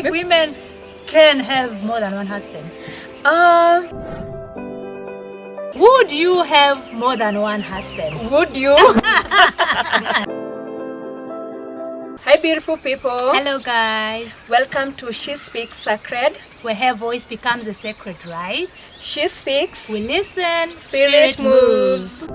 think women can have more than one husband? Would you have more than one husband? Would you? Hi beautiful people. Hello guys. Welcome to She Speaks Sacred, where her voice becomes a sacred right. She speaks, we listen, spirit moves.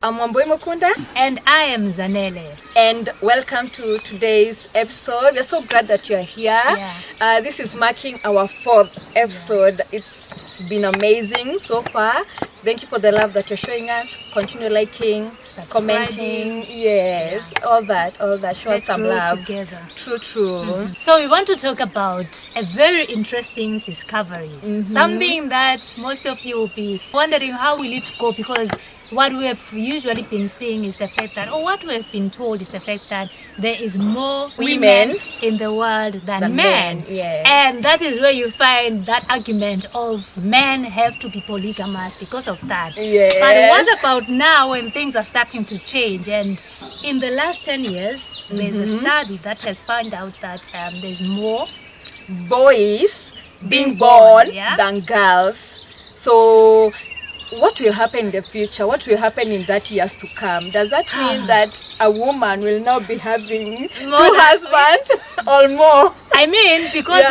I'm Wambui Mukunda. And I am Zanele. And welcome to today's episode. We're so glad that you're here. Yeah. This is marking our 4th episode. Yeah. It's been amazing so far. Thank you for the love that you're showing us. Continue liking, commenting. Yes, yeah. all that. Show us some love. Together. True. Mm-hmm. So we want to talk about a very interesting discovery. Mm-hmm. Something that most of you will be wondering how will it go, because what we have usually been seeing is the fact that, what we have been told is the fact that there is more women in the world than men. Yes. And that is where you find that argument of men have to be polygamous because of that. Yes. But what about now when things are starting to change? And in the last 10 years, there's a study that has found out that there's more boys being born yeah? than girls. So what will happen in the future? What will happen in that years to come? Does that mean that a woman will now be having 2 husbands or more? I mean, because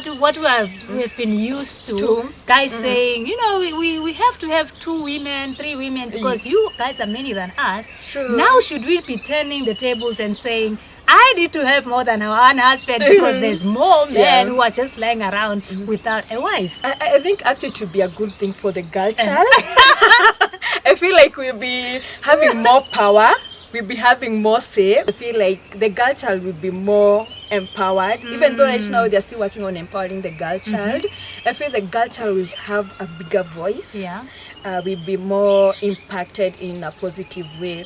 of what we've been used to, guys saying, we have to have 2 women, 3 women, because you guys are many than us. True. Now should we be turning the tables and saying, I need to have more than one husband because there's more men who are just lying around without a wife? I think actually it would be a good thing for the girl child. I feel like we'll be having more power. We'll be having more say. I feel like the girl child will be more empowered. Even though right now they're still working on empowering the girl child, I feel the girl child will have a bigger voice. Yeah. Will be more impacted in a positive way,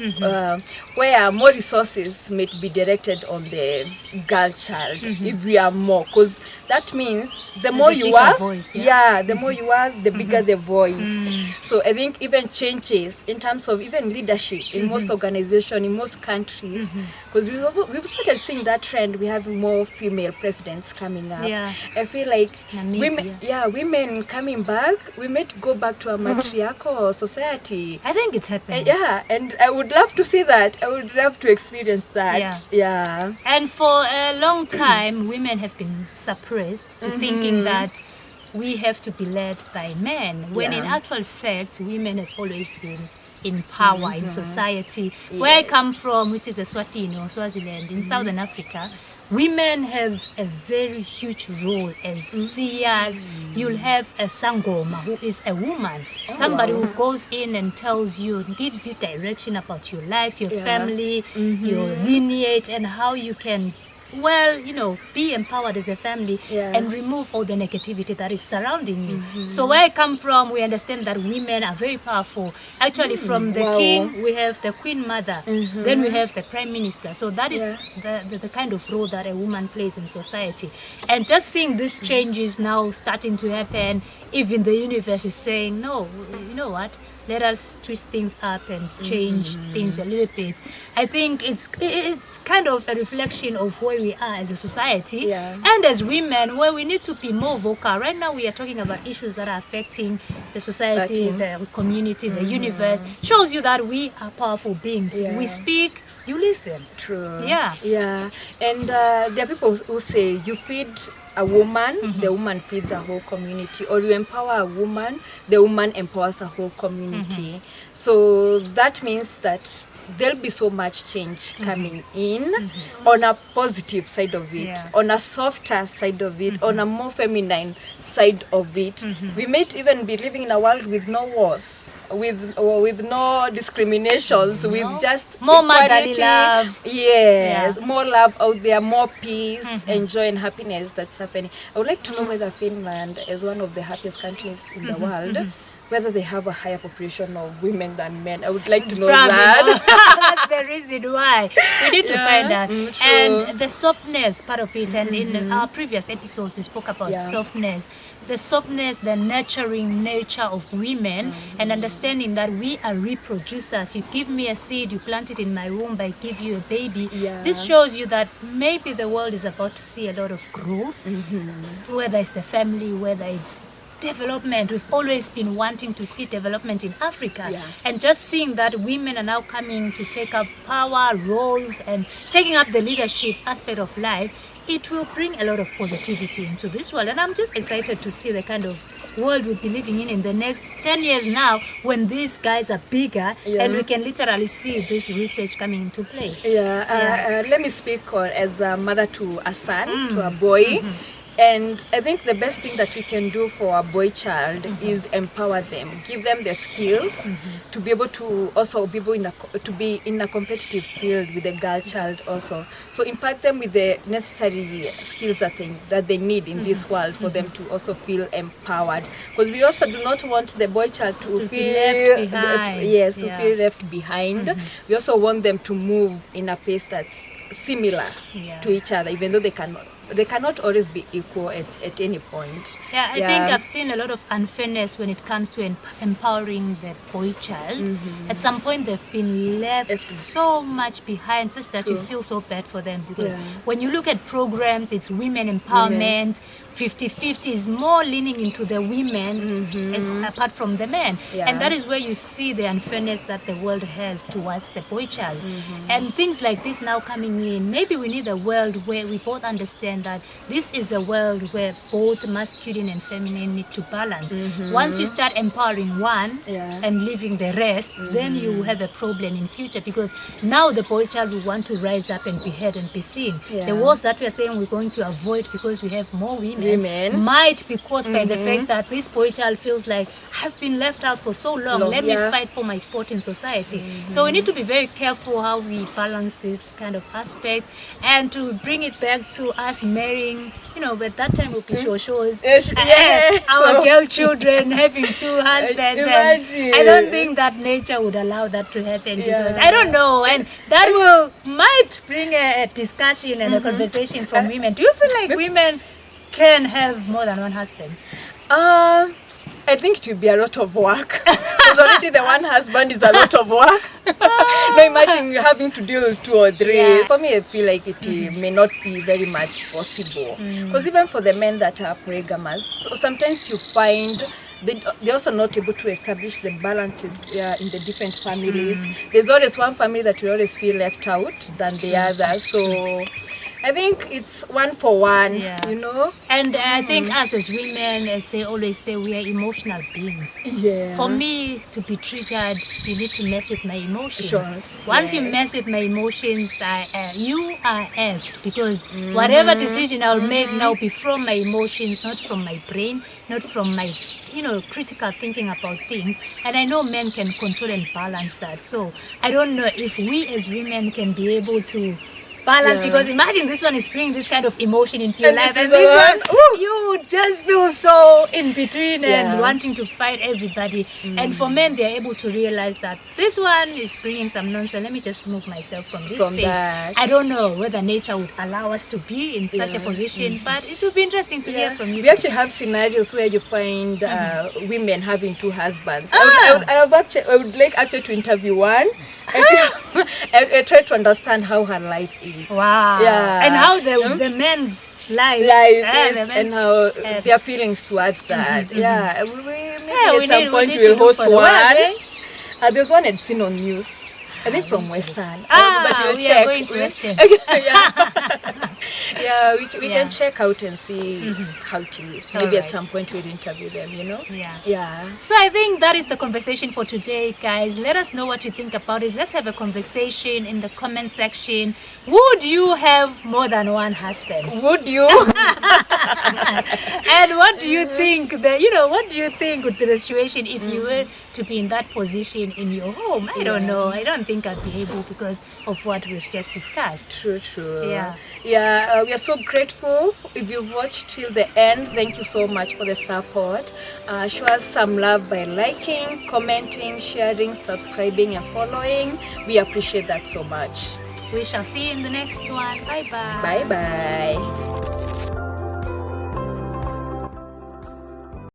where more resources may be directed on the girl child if we are more, because that means the more you are, voice, the more you are, the bigger the voice. So I think even changes in terms of even leadership in most organizations, in most countries, because we've started seeing that trend. We have more female presidents coming up. Yeah. I feel like Namibia. women coming back. We might go back to a matriarchal society. I think it's happening. And I would love to see that. I would love to experience that. Yeah. And for a long time, women have been suppressed to thinking that we have to be led by men, when in actual fact, women have always been in power in society. Yes. Where I come from, which is Eswatini or Swaziland in Southern Africa, women have a very huge role as seers. You'll have a sangoma, who is a woman, somebody who goes in and tells you, gives you direction about your life, your family, your lineage, and how you can be empowered as a family and remove all the negativity that is surrounding you. So where I come from, we understand that women are very powerful. Actually, from the king, we have the queen mother, then we have the prime minister. So that is the kind of role that a woman plays in society. And just seeing these changes now starting to happen, even the universe is saying, no, you know what? Let us twist things up and change things a little bit. I think it's kind of a reflection of where we are as a society and as women, where we need to be more vocal. Right now we are talking about issues that are affecting the society, the community, the universe. Shows you that we are powerful beings. We speak, you listen. True. Yeah. And there are people who say you feed a woman, the woman feeds a whole community, or you empower a woman, the woman empowers a whole community. So that means that there'll be so much change coming in on a positive side of it, on a softer side of it, on a more feminine side of it. We might even be living in a world with no wars, with no discriminations, with just more equality, motherly love. Yes, more love out there, more peace and joy and happiness that's happening. I would like to know whether Finland is one of the happiest countries in the world. whether they have a higher population of women than men. I would like to know Probably that. not. That's the reason why we need to find out. true. And the softness part of it, and in our previous episodes we spoke about softness, the nurturing nature of women, and understanding that we are reproducers. You give me a seed, you plant it in my womb, I give you a baby. This shows you that maybe the world is about to see a lot of growth, whether it's the family, whether it's development. We've always been wanting to see development in Africa, and just seeing that women are now coming to take up power roles and taking up the leadership aspect of life, it will bring a lot of positivity into this world. And I'm just excited to see the kind of world we'll be living in the next 10 years now, when these guys are bigger and we can literally see this research coming into play. Let me speak as a mother to a son, to a boy. And I think the best thing that we can do for a boy child is empower them, give them the skills to be able to also be able to be in a competitive field with the girl child also. So impact them with the necessary skills that they need in this world for them to also feel empowered. Because we also do not want the boy child to feel left behind. Feel left behind. We also want them to move in a pace that's similar to each other, even though they cannot always be equal at any point. I think I've seen a lot of unfairness when it comes to empowering the boy child. At some point they've been left so much behind, such that you feel so bad for them, because when you look at programs, it's women empowerment, 50-50 is more leaning into the women apart from the men. And that is where you see the unfairness that the world has towards the boy child. And things like this now coming in, maybe we need a world where we both understand that this is a world where both masculine and feminine need to balance. Once you start empowering one and leaving the rest, then you have a problem in future, because now the boy child will want to rise up and be heard and be seen. The wars that we are saying we're going to avoid because we have more women might be caused by the fact that this boy child feels like, I've been left out for so long, let me fight for my spot in society. So we need to be very careful how we balance this kind of aspect, and to bring it back to us marrying, but that time will be shows. Our girl children having two husbands. And I don't think that nature would allow that to happen, because I don't know, and that might bring a discussion and a conversation from women. Do you feel like women can have more than one husband? I think it will be a lot of work. Because already the one husband is a lot of work. Now imagine you having to deal with 2 or 3. For me, I feel like it may not be very much possible. Because even for the men that are polygamous, so sometimes you find they're also not able to establish the balances in the different families. There's always one family that will always feel left out than the other. So I think it's one for one, And I think us as women, as they always say, we are emotional beings. For me to be triggered, you need to mess with my emotions. Once you mess with my emotions, you are effed, because whatever decision I'll make now will be from my emotions, not from my brain, not from my critical thinking about things. And I know men can control and balance that. So I don't know if we as women can be able to balance, because imagine this one is bringing this kind of emotion into your life, and this one, you just feel so in between and wanting to fight everybody. And for men, they're able to realize that this one is bringing some nonsense, let me just remove myself from this space. I don't know whether nature would allow us to be in such a position, but it would be interesting to hear from you. We actually have scenarios where you find women having 2 husbands. I would like actually to interview one. I try to understand how her life is. Wow. And how the men's life is, and how their feelings towards that. Maybe at some point we'll host one. There's one I'd seen on news. I think from Western. But we'll check. Are going to Western. We can check out and see how it is. Maybe at some point we'll interview them, So I think that is the conversation for today, guys. Let us know what you think about it. Let's have a conversation in the comment section. Would you have more than one husband? Would you? And what do you think what do you think would be the situation if you were to be in that position in your home? I don't know. I don't think I'd be able, because of what we've just discussed. True. We are so grateful. If you've watched till the end, thank you so much for the support. Show us some love by liking, commenting, sharing, subscribing, and following. We appreciate that so much. We shall see you in the next one. Bye bye. Bye bye.